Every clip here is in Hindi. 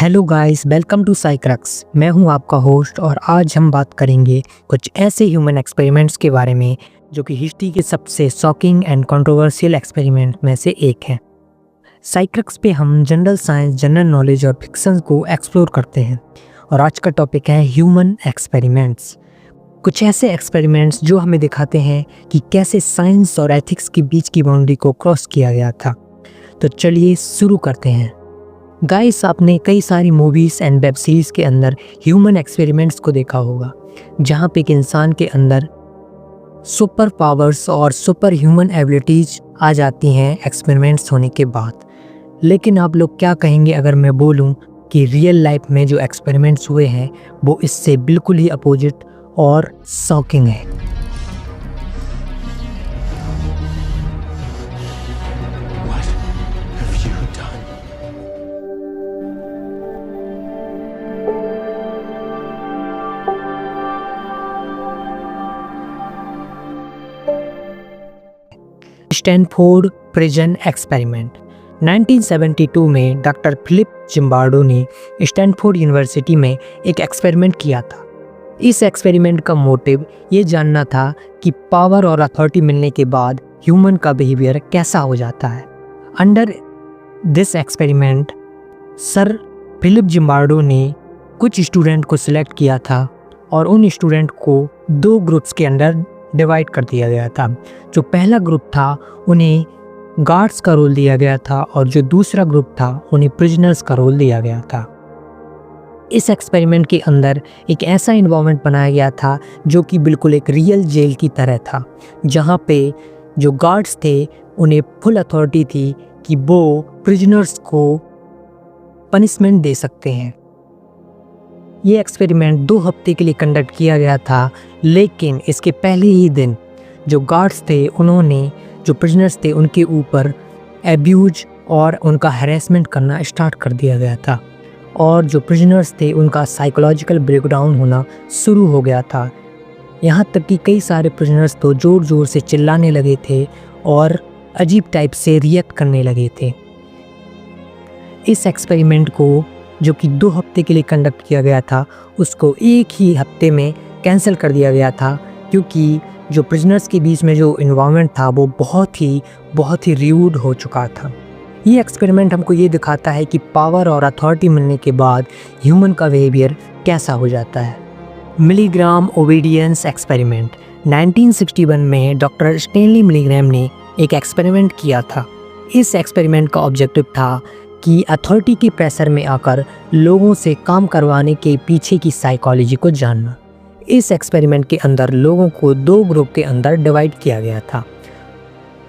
हेलो गाइस, वेलकम टू साइक्रक्स। मैं हूं आपका होस्ट और आज हम बात करेंगे कुछ ऐसे ह्यूमन एक्सपेरिमेंट्स के बारे में जो कि हिस्ट्री के सबसे शॉकिंग एंड कंट्रोवर्शियल एक्सपेरिमेंट में से एक हैं। साइक्रक्स पे हम जनरल साइंस, जनरल नॉलेज और फिक्शन को एक्सप्लोर करते हैं और आज का टॉपिक है ह्यूमन एक्सपेरिमेंट्स। कुछ ऐसे एक्सपेरिमेंट्स जो हमें दिखाते हैं कि कैसे साइंस और एथिक्स के बीच की बाउंड्री को क्रॉस किया गया था। तो चलिए शुरू करते हैं। गाइस, आपने कई सारी मूवीज़ एंड वेब सीरीज़ के अंदर ह्यूमन एक्सपेरिमेंट्स को देखा होगा, जहाँ पे एक इंसान के अंदर सुपर पावर्स और सुपर ह्यूमन एबिलिटीज़ आ जाती हैं एक्सपेरिमेंट्स होने के बाद। लेकिन आप लोग क्या कहेंगे अगर मैं बोलूँ कि रियल लाइफ में जो एक्सपेरिमेंट्स हुए हैं वो इससे बिल्कुल ही अपोजिट और शॉकिंग है। स्टैनफोर्ड प्रिजन एक्सपेरिमेंट 1972 में डॉक्टर फिलिप जिम्बार्डो ने स्टैनफोर्ड यूनिवर्सिटी में एक एक्सपेरिमेंट किया था। इस एक्सपेरिमेंट का मोटिव ये जानना था कि पावर और अथॉरिटी मिलने के बाद ह्यूमन का बिहेवियर कैसा हो जाता है। Under this experiment sir Philip Zimbardo ने कुछ स्टूडेंट को सिलेक्ट किया था और उन स्टूडेंट को दो ग्रुप्स के अंदर डिवाइड कर दिया गया था। जो पहला ग्रुप था उन्हें गार्ड्स का रोल दिया गया था और जो दूसरा ग्रुप था उन्हें प्रिजनर्स का रोल दिया गया था। इस एक्सपेरिमेंट के अंदर एक ऐसा इन्वायरमेंट बनाया गया था जो कि बिल्कुल एक रियल जेल की तरह था, जहाँ पे जो गार्ड्स थे उन्हें फुल अथॉरिटी थी कि वो प्रिजनर्स को पनिशमेंट दे सकते हैं। ये एक्सपेरिमेंट 2 हफ्ते के लिए कंडक्ट किया गया था, लेकिन इसके पहले ही दिन जो गार्ड्स थे उन्होंने जो प्रिजनर्स थे उनके ऊपर एब्यूज और उनका हैरेसमेंट करना स्टार्ट कर दिया गया था और जो प्रिजनर्स थे उनका साइकोलॉजिकल ब्रेकडाउन होना शुरू हो गया था। यहाँ तक कि कई सारे प्रिजनर्स तो ज़ोर ज़ोर से चिल्लाने लगे थे और अजीब टाइप से रिएक्ट करने लगे थे। इस एक्सपेरिमेंट को जो कि 2 हफ्ते के लिए कंडक्ट किया गया था उसको एक ही हफ्ते में कैंसिल कर दिया गया था, क्योंकि जो प्रिजनर्स के बीच में जो इन्वायरमेंट था वो बहुत ही र्यूड हो चुका था। ये एक्सपेरिमेंट हमको ये दिखाता है कि पावर और अथॉरिटी मिलने के बाद ह्यूमन का बिहेवियर कैसा हो जाता है। मिलीग्राम ओबीडियंस एक्सपेरिमेंट 1961 में डॉक्टर स्टैनली मिलीग्राम ने एक एक्सपेरिमेंट किया था। इस एक्सपेरिमेंट का ऑब्जेक्टिव था कि अथॉरिटी के प्रेशर में आकर लोगों से काम करवाने के पीछे की साइकोलॉजी को जानना। इस एक्सपेरिमेंट के अंदर लोगों को 2 ग्रुप के अंदर डिवाइड किया गया था।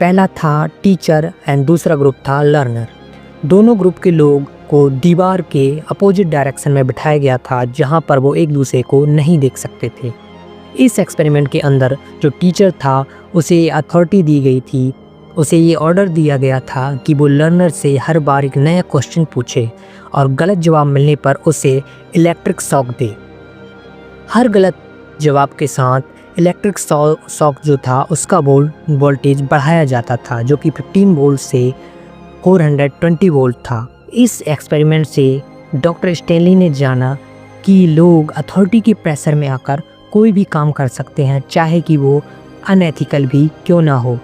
पहला था टीचर एंड दूसरा ग्रुप था लर्नर। दोनों ग्रुप के लोग को दीवार के अपोजिट डायरेक्शन में बिठाया गया था, जहां पर वो एक दूसरे को नहीं देख सकते थे। इस एक्सपेरिमेंट के अंदर जो टीचर था उसे अथॉरिटी दी गई थी, उसे ये ऑर्डर दिया गया था कि वो लर्नर से हर बार एक नया क्वेश्चन पूछे और गलत जवाब मिलने पर उसे इलेक्ट्रिक शॉक दे। हर गलत जवाब के साथ इलेक्ट्रिक शॉक जो था उसका वोल्टेज बढ़ाया जाता था, जो कि 15 वोल्ट से 420 वोल्ट था। इस एक्सपेरिमेंट से डॉक्टर स्टैनली ने जाना कि लोग अथॉरिटी के प्रेशर में आकर कोई भी काम कर सकते हैं, चाहे कि वो अनएथिकल भी क्यों ना हो।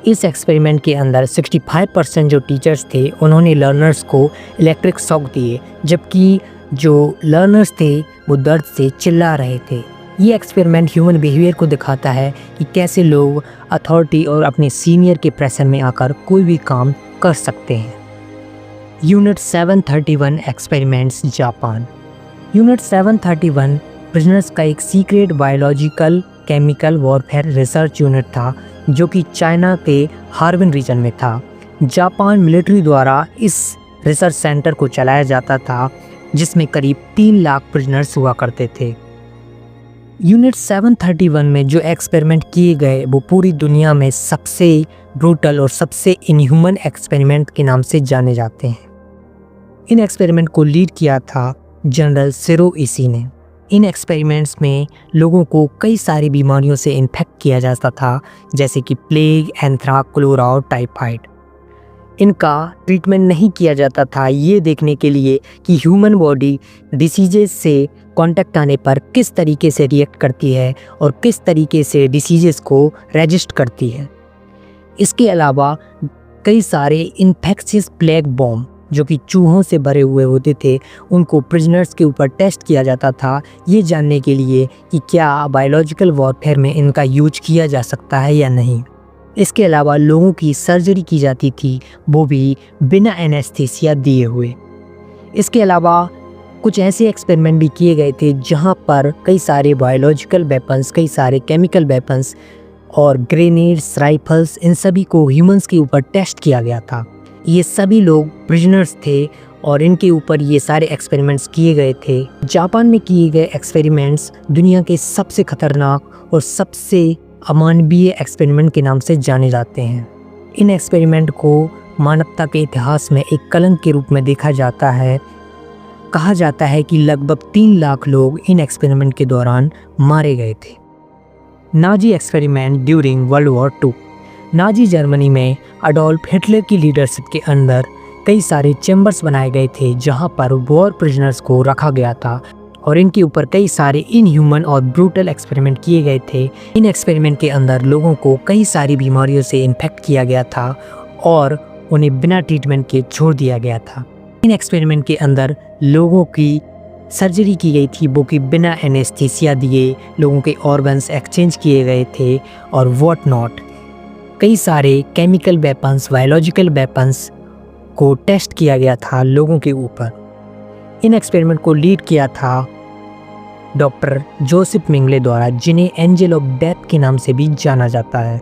इस एक्सपेरिमेंट के अंदर 65% जो टीचर्स थे उन्होंने लर्नर्स को इलेक्ट्रिक शॉक दिए, जबकि जो लर्नर्स थे वो दर्द से चिल्ला रहे थे। ये एक्सपेरिमेंट ह्यूमन बिहेवियर को दिखाता है कि कैसे लोग अथॉरिटी और अपने सीनियर के प्रेशर में आकर कोई भी काम कर सकते हैं। Unit 731 experiments Japan. Unit 731 prisoners का एक secret biological chemical warfare research unit था, जो कि चाइना के हार्बिन रीजन में था। जापान मिलिट्री द्वारा इस रिसर्च सेंटर को चलाया जाता था, जिसमें करीब 3 लाख प्रिजनर्स हुआ करते थे। यूनिट 731 में जो एक्सपेरिमेंट किए गए वो पूरी दुनिया में सबसे ब्रूटल और सबसे इनह्यूमन एक्सपेरिमेंट के नाम से जाने जाते हैं। इन एक्सपेरिमेंट को लीड किया था जनरल शिरो इशी ने। इन एक्सपेरिमेंट्स में लोगों को कई सारी बीमारियों से इन्फेक्ट किया जाता था, जैसे कि प्लेग, एंथ्राक्स, कोलेरा और टाइफाइड। इनका ट्रीटमेंट नहीं किया जाता था, ये देखने के लिए कि ह्यूमन बॉडी डिसीजेस से कांटेक्ट आने पर किस तरीके से रिएक्ट करती है और किस तरीके से डिसीजेस को रेजिस्ट करती है। इसके अलावा कई सारे इन्फेक्शियस प्लेग बॉम्ब जो कि चूहों से भरे हुए होते थे, उनको प्रिजनर्स के ऊपर टेस्ट किया जाता था, ये जानने के लिए कि क्या बायोलॉजिकल वॉरफेयर में इनका यूज किया जा सकता है या नहीं। इसके अलावा लोगों की सर्जरी की जाती थी, वो भी बिना एनेस्थीसिया दिए हुए। इसके अलावा कुछ ऐसे एक्सपेरिमेंट भी किए गए थे जहाँ पर कई सारे बायोलॉजिकल वेपन्स, कई सारे केमिकल वेपन्स और ग्रेनेड्स, राइफल्स, इन सभी को ह्यूमंस के ऊपर टेस्ट किया गया था। ये सभी लोग प्रिजनर्स थे और इनके ऊपर ये सारे एक्सपेरिमेंट्स किए गए थे। जापान में किए गए एक्सपेरिमेंट्स दुनिया के सबसे खतरनाक और सबसे अमानवीय एक्सपेरिमेंट के नाम से जाने जाते हैं। इन एक्सपेरिमेंट को मानवता के इतिहास में एक कलंक के रूप में देखा जाता है। कहा जाता है कि लगभग 3 लाख लोग इन एक्सपेरिमेंट के दौरान मारे गए थे। Nazi experiment during world war 2। Nazi Germany में अडोल्फ हिटलर की लीडरशिप के अंदर कई सारे चैम्बर्स बनाए गए थे जहां पर वॉर प्रिजनर्स को रखा गया था और इनके ऊपर कई सारे इनह्यूमन और ब्रूटल एक्सपेरिमेंट किए गए थे। इन एक्सपेरिमेंट के अंदर लोगों को कई सारी बीमारियों से इन्फेक्ट किया गया था और उन्हें बिना ट्रीटमेंट के छोड़ दिया गया था। इन एक्सपेरिमेंट के अंदर लोगों की सर्जरी की गई थी, वो कि बिना एनेस्थीसिया दिए लोगों के ऑर्गन्स एक्सचेंज किए गए थे और व्हाट नॉट। कई सारे केमिकल वेपन्स, बायोलॉजिकल वेपन्स को टेस्ट किया गया था लोगों के ऊपर। इन एक्सपेरिमेंट को लीड किया था डॉक्टर जोसेफ मेंगले द्वारा, जिन्हें एंजल ऑफ डेथ के नाम से भी जाना जाता है।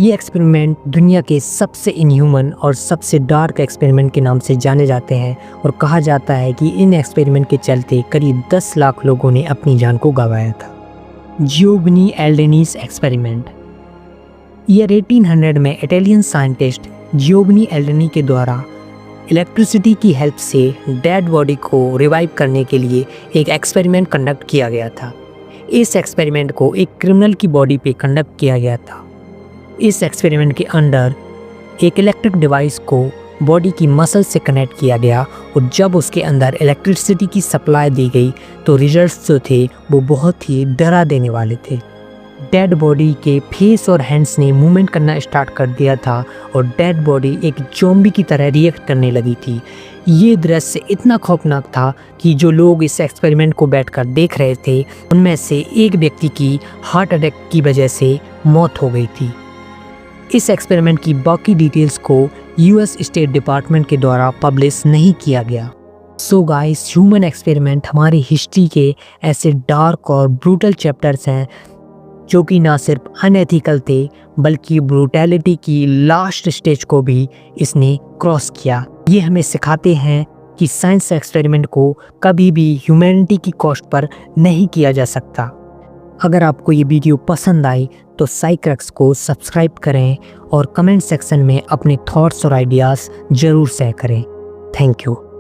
ये एक्सपेरिमेंट दुनिया के सबसे इनह्यूमन और सबसे डार्क एक्सपेरिमेंट के नाम से जाने जाते हैं और कहा जाता है कि इन एक्सपेरिमेंट के चलते करीब 10 लाख लोगों ने अपनी जान को गंवाया था। जियोवनी एल्डेनीज एक्सपेरिमेंट। ईयर 1800 में इटालियन साइंटिस्ट जियोवनी एल्डेनी के द्वारा इलेक्ट्रिसिटी की हेल्प से डेड बॉडी को रिवाइव करने के लिए एक एक्सपेरिमेंट कंडक्ट किया गया था। इस एक्सपेरिमेंट को एक क्रिमिनल की बॉडी पे कंडक्ट किया गया था। इस एक्सपेरिमेंट के अंदर एक इलेक्ट्रिक डिवाइस को बॉडी की मसल से कनेक्ट किया गया और जब उसके अंदर इलेक्ट्रिसिटी की सप्लाई दी गई तो रिजल्ट्स जो थे वो बहुत ही डरा देने वाले थे। डेड बॉडी के फेस और हैंड्स ने मूवमेंट करना स्टार्ट कर दिया था और डेड बॉडी एक ज़ॉम्बी की तरह रिएक्ट करने लगी थी। ये दृश्य इतना खौफनाक था कि जो लोग इस एक्सपेरिमेंट को बैठकर देख रहे थे उनमें से एक व्यक्ति की हार्ट अटैक की वजह से मौत हो गई थी। इस एक्सपेरिमेंट की बाकी डिटेल्स को यूएस स्टेट डिपार्टमेंट के द्वारा पब्लिश नहीं किया गया। सो गाइस, ह्यूमन एक्सपेरिमेंट हमारी हिस्ट्री के ऐसे डार्क और ब्रूटल चैप्टर्स हैं जो कि ना सिर्फ अनएथिकल थे बल्कि ब्रूटैलिटी की लास्ट स्टेज को भी इसने क्रॉस किया। ये हमें सिखाते हैं कि साइंस एक्सपेरिमेंट को कभी भी ह्यूमैनिटी की कॉस्ट पर नहीं किया जा सकता। अगर आपको ये वीडियो पसंद आई तो साइक्रक्स को सब्सक्राइब करें और कमेंट सेक्शन में अपने थॉट्स और आइडियाज़ ज़रूर शेयर करें। Thank you.